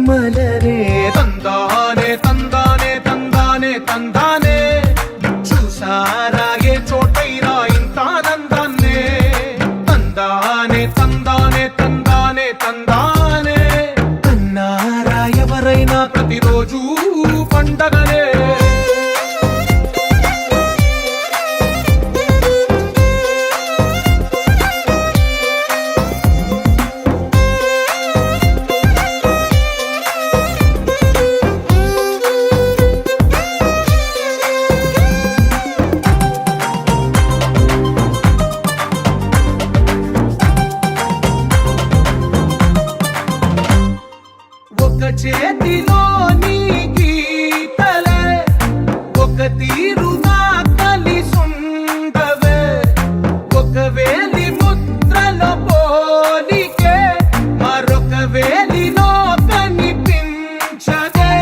మలరే తందానే తందానే తందానే తందానే చూసారా ఏ చోటైనా ఇంత ఆనందాన్నే తందానే తందానే తందానే తందానే అన్నారా ఎవరైనా ప్రతిరోజు పండగనే ఒక చేతిలో నీ గీతలే ఒక తీరుగా కలిసుండవే ఒక వేలి ముద్రల పోలికే మరొక వేలిలో కనిపించదే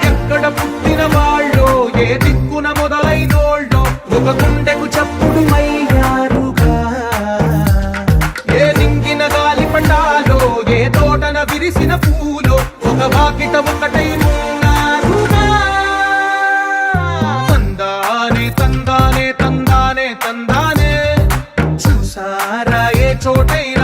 ఎక్కడ పుట్టిన వాళ్ళో ఏ దిక్కున మొదలైనోళ్ళో ఒక గుండెకు చప్పుడు అయ్యారుగా ఏ నింగిన గాలి పండాలో ఏ తోటన విరిసిన పూలో ఒక వాకిట ఒకటై ఉన్నారుగా తందానే తందానే తందానే తందానే చూసారా ఏ చోటైనా